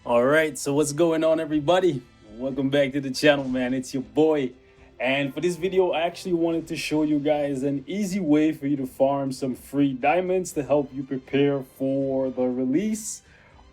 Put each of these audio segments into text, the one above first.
All right, so what's going on, everybody? Welcome back to the channel, man. It's your boy. And for this video, I actually wanted to show you guys an easy way for you to farm some free diamonds to help you prepare for the release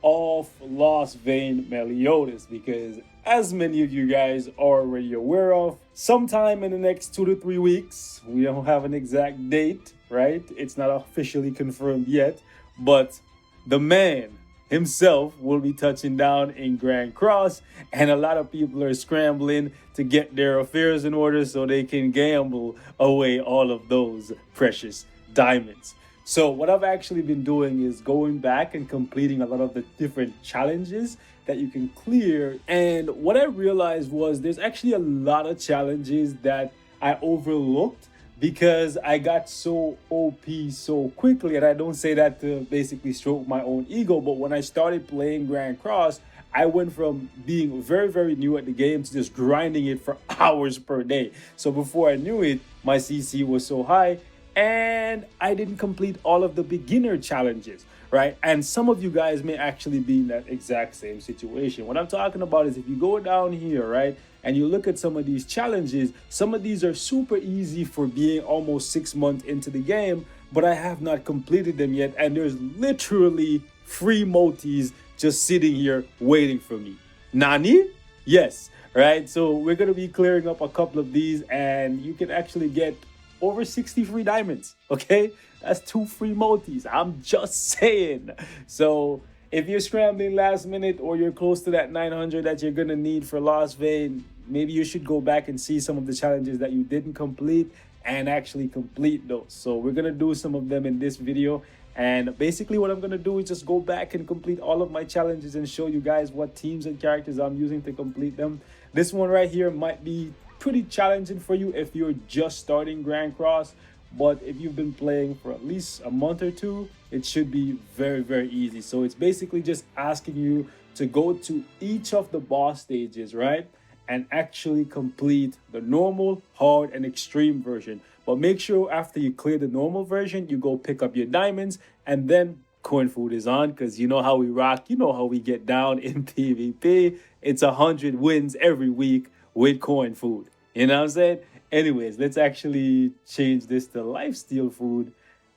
of Lost Vein Meliodas. Because as many of you guys are already aware of, sometime in the next 2 to 3 weeks, we don't have an exact date, right? It's not officially confirmed yet, but the man himself will be touching down in Grand Cross, and a lot of people are scrambling to get their affairs in order so they can gamble away all of those precious diamonds. So what I've actually been doing is going back and completing a lot of the different challenges that you can clear. And what I realized was there's actually a lot of challenges that I overlooked because I got so OP so quickly. And I don't say that to basically stroke my own ego, but when I started playing Grand Cross, I went from being very, very new at the game to just grinding it for hours per day. So before I knew it, my CC was so high and I didn't complete all of the beginner challenges, right? And some of you guys may actually be in that exact same situation. What I'm talking about is if you go down here, right, and you look at some of these challenges, some of these are super easy for being almost 6 months into the game, but I have not completed them yet. And there's literally free multis just sitting here waiting for me. Nani? Yes, right? So we're going to be clearing up a couple of these and you can actually get over 60 free diamonds. Okay, that's 2 free multis. I'm just saying. So if you're scrambling last minute or you're close to that 900 that you're gonna need for Lost Vein, maybe you should go back and see some of the challenges that you didn't complete and actually complete those. So we're gonna do some of them in this video. And basically what I'm gonna do is just go back and complete all of my challenges and show you guys what teams and characters I'm using to complete them. This one right here might be pretty challenging for you if you're just starting Grand Cross, but if you've been playing for at least a month or two, it should be very, very easy. So it's basically just asking you to go to each of the boss stages, right, and actually complete the normal, hard, and extreme version. But make sure after you clear the normal version, you go pick up your diamonds, and then Coin Food is on, because you know how we rock, you know how we get down in PvP. It's 100 wins every week with Coin Food. You know what I'm saying? Anyways, let's actually change this to Lifesteal Food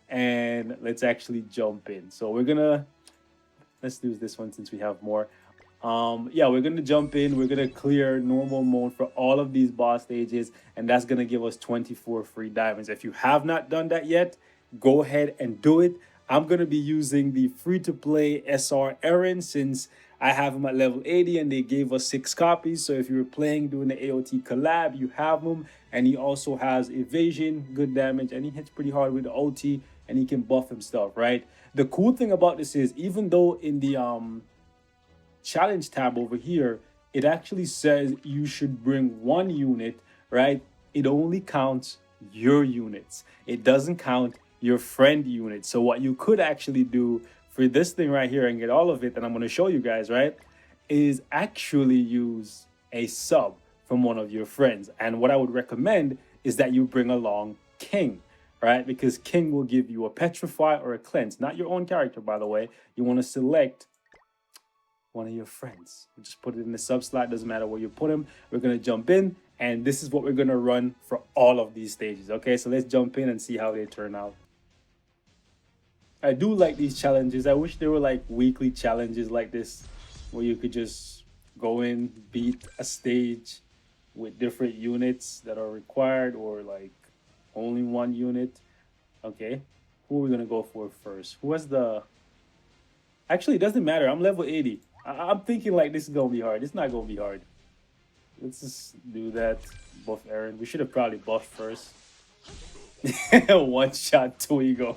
and let's actually jump in. So let's do this one since we have more. Yeah, we're gonna jump in. We're gonna clear normal mode for all of these boss stages, and that's gonna give us 24 free diamonds. If you have not done that yet, go ahead and do it. I'm gonna be using the free-to-play SR Eren since I have him at level 80 and they gave us 6 copies. So if you were playing during the AOT collab, you have him. And he also has evasion, good damage, and he hits pretty hard with the OT and he can buff himself, right? The cool thing about this is even though in the challenge tab over here, it actually says you should bring 1 unit, right? It only counts your units. It doesn't count your friend units. So what you could actually do for this thing right here and get all of it, and I'm going to show you guys, right, is actually use a sub from one of your friends. And what I would recommend is that you bring along King, right? Because King will give you a Petrify or a Cleanse, not your own character, by the way. You want to select one of your friends. You just put it in the sub slot, doesn't matter where you put him. We're going to jump in, and this is what we're going to run for all of these stages, okay? So let's jump in and see how they turn out. I do like these challenges. I wish there were like weekly challenges like this where you could just go in, beat a stage with different units that are required or like only 1 unit. Okay, who are we gonna go for first? Who has the... Actually, it doesn't matter. I'm level 80. I'm thinking like this is gonna be hard. It's not gonna be hard. Let's just do that. Buff Eren. We should have probably buffed first. One shot to ego.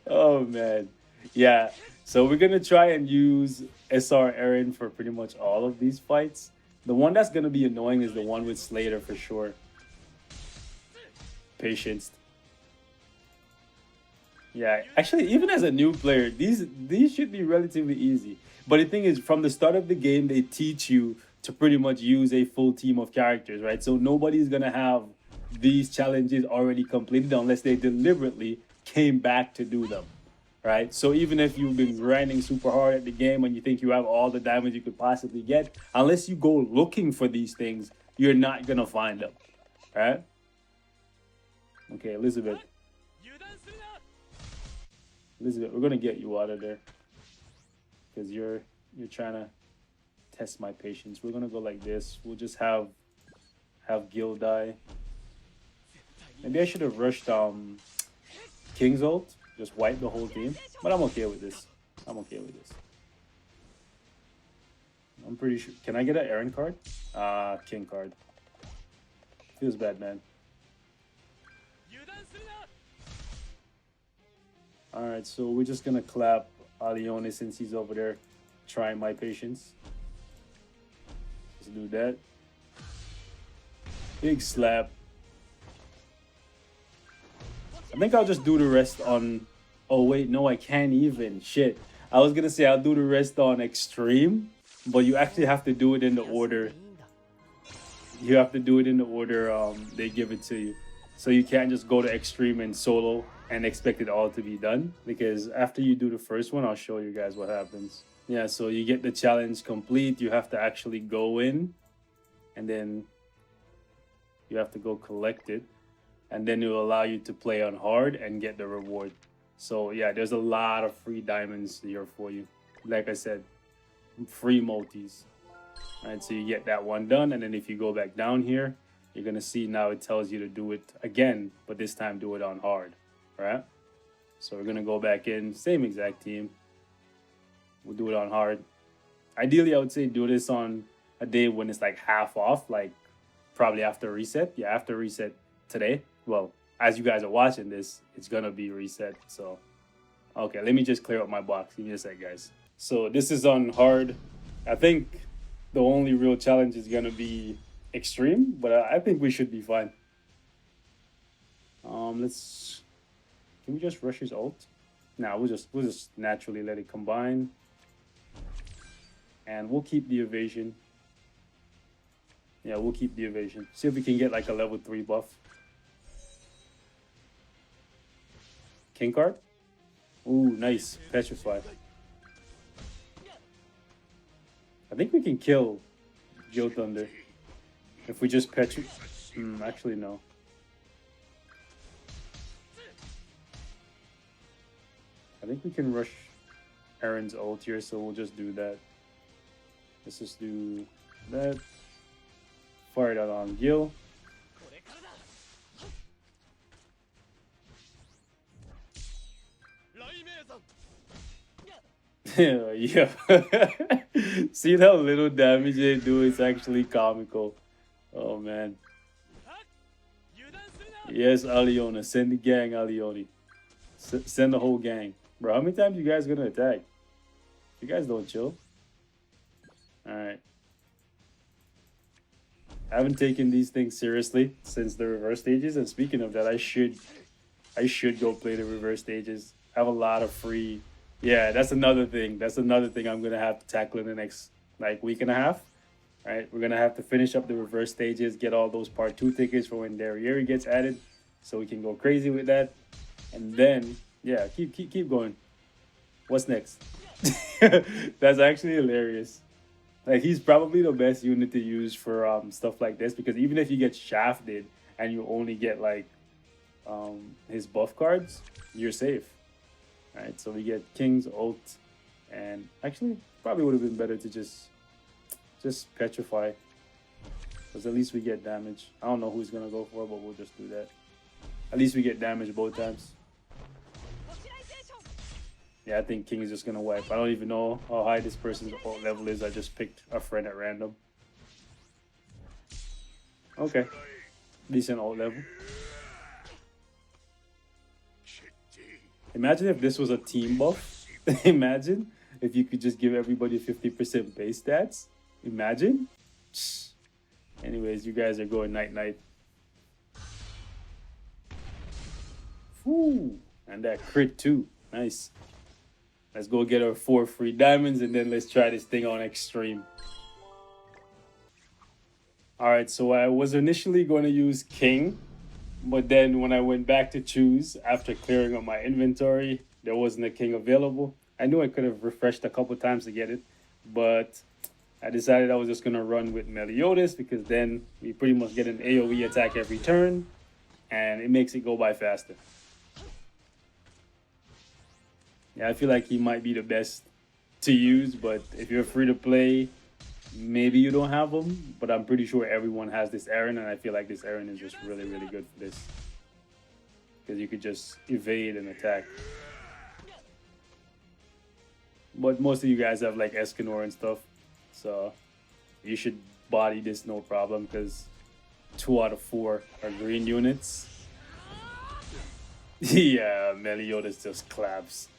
Oh man, yeah. So we're gonna try and use SR Eren for pretty much all of these fights. The one that's gonna be annoying is the one with Slater for sure. Patience. Yeah, actually, even as a new player, these should be relatively easy. But the thing is, from the start of the game, they teach you to pretty much use a full team of characters, right? So nobody's gonna have these challenges already completed unless they deliberately came back to do them. right? So even if you've been grinding super hard at the game and you think you have all the diamonds you could possibly get, unless you go looking for these things, you're not gonna find them, right? Okay, Elizabeth. Elizabeth, we're gonna get you out of there because you're trying to test my patience. We're gonna go like this. We'll just have Gil die. Maybe I should have rushed King's ult, just wipe the whole team. But I'm okay with this. I'm okay with this. I'm pretty sure. Can I get an Aaron card? King card. Feels bad, man. Alright, so we're just gonna clap Alione since he's over there trying my patience. Let's do that. Big slap. I think I'll just do the rest on... Oh wait, no, I can't even. Shit. I was gonna say I'll do the rest on extreme, but you actually have to do it in the order. You have to do it in the order they give it to you. So you can't just go to extreme and solo and expect it all to be done. Because after you do the first one, I'll show you guys what happens. Yeah, so you get the challenge complete. You have to actually go in. And then you have to go collect it. And then it will allow you to play on hard and get the reward. So yeah, there's a lot of free diamonds here for you. Like I said, free multis. Alright, so you get that one done. And then if you go back down here, you're going to see now it tells you to do it again. But this time do it on hard. Right? So we're going to go back in. Same exact team. We'll do it on hard. Ideally, I would say do this on a day when it's like half off. Like probably after reset. Yeah, after reset today. Well, as you guys are watching this, it's going to be reset. So, okay, let me just clear up my box. Give me a sec, guys. So this is on hard. I think the only real challenge is going to be extreme. But I think we should be fine. Let's... Can we just rush his ult? Nah, we'll just naturally let it combine. And we'll keep the evasion. Yeah, we'll keep the evasion. See if we can get like a level 3 buff. King card? Ooh, nice. Petrify. I think we can kill Gil Thunder. If we just actually, no. I think we can rush Aaron's ult here, so we'll just do that. Let's just do that. Fire that on Gil. Yeah. See how little damage they do? It's actually comical. Oh man. Yes, Aliona. Send the gang, Alioni. Send the whole gang. Bro, how many times you guys gonna attack? You guys don't chill. Alright. I haven't taken these things seriously since the reverse stages, and speaking of that, I should go play the reverse stages. I have a lot of free... Yeah, that's another thing. That's another thing I'm gonna have to tackle in the next like week and a half. Right? We're gonna have to finish up the reverse stages, get all those part 2 tickets for when Derriere gets added, so we can go crazy with that. And then yeah, keep going. What's next? That's actually hilarious. Like, he's probably the best unit to use for stuff like this, because even if you get shafted and you only get like his buff cards, you're safe. Alright, so we get King's ult, and actually probably would have been better to just petrify, because at least we get damage. I don't know who's gonna go for it, but we'll just do that. At least we get damage both times. Yeah, I think King is just gonna wipe. I don't even know how high this person's ult level is. I just picked a friend at random. Okay. Decent ult level. Imagine if this was a team buff. Imagine if you could just give everybody 50% base stats. Imagine. Anyways, you guys are going night-night. Woo! And that crit too. Nice. Let's go get our 4 free diamonds, and then let's try this thing on extreme. Alright, so I was initially going to use King, but then when I went back to choose after clearing up my inventory, there wasn't a king available. I knew I could have refreshed a couple times to get it, but I decided I was just gonna run with Meliodas because then we pretty much get an AoE attack every turn, and it makes it go by faster. Yeah, I feel like he might be the best to use, but if you're free to play, maybe you don't have him. But I'm pretty sure everyone has this Aaron, and I feel like this Aaron is just really, really good for this because you could just evade and attack. But most of you guys have like Escanor and stuff, so you should body this no problem because 2 out of 4 are green units. Yeah, Meliodas just claps.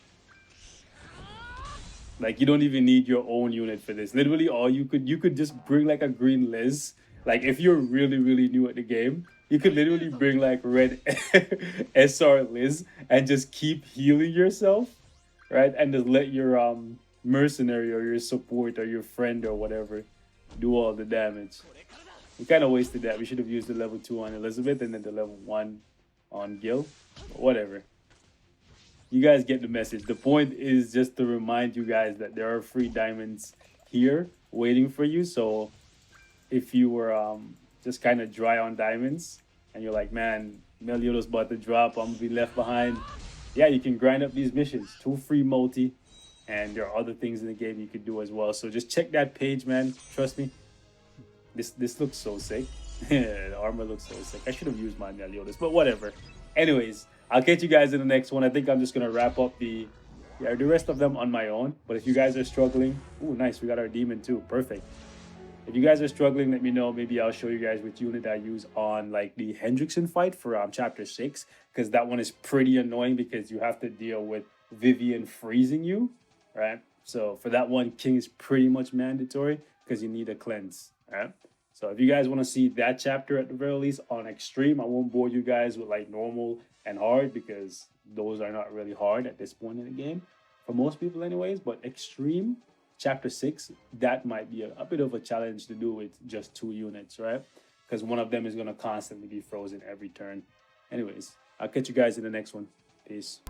Like you don't even need your own unit for this. Literally, all you could just bring like a green Liz. Like if you're really really new at the game, you could literally bring like red SR Liz and just keep healing yourself, right? And just let your mercenary or your support or your friend or whatever do all the damage. We kind of wasted that. We should have used the level 2 on Elizabeth and then the level 1 on Gil. But whatever. You guys get the message. The point is just to remind you guys that there are free diamonds here waiting for you. So if you were just kind of dry on diamonds and you're like, man, Meliodas about to drop, I'm gonna be left behind. Yeah, you can grind up these missions. 2 free multi, and there are other things in the game you could do as well. So just check that page, man. Trust me. This looks so sick. The armor looks so sick. I should have used my Meliodas, but whatever. Anyways, I'll catch you guys in the next one. I think I'm just gonna wrap up the rest of them on my own. But if you guys are struggling, ooh, nice, we got our demon too. Perfect. If you guys are struggling, let me know. Maybe I'll show you guys which unit I use on like the Hendrickson fight for chapter 6, because that one is pretty annoying because you have to deal with Vivian freezing you, right? So for that one, King is pretty much mandatory because you need a cleanse, right? So if you guys want to see that chapter at the very least on extreme, I won't bore you guys with like normal and hard because those are not really hard at this point in the game for most people anyways. But extreme chapter 6, that might be a bit of a challenge to do with just 2 units, right? Because one of them is going to constantly be frozen every turn. Anyways, I'll catch you guys in the next one. Peace.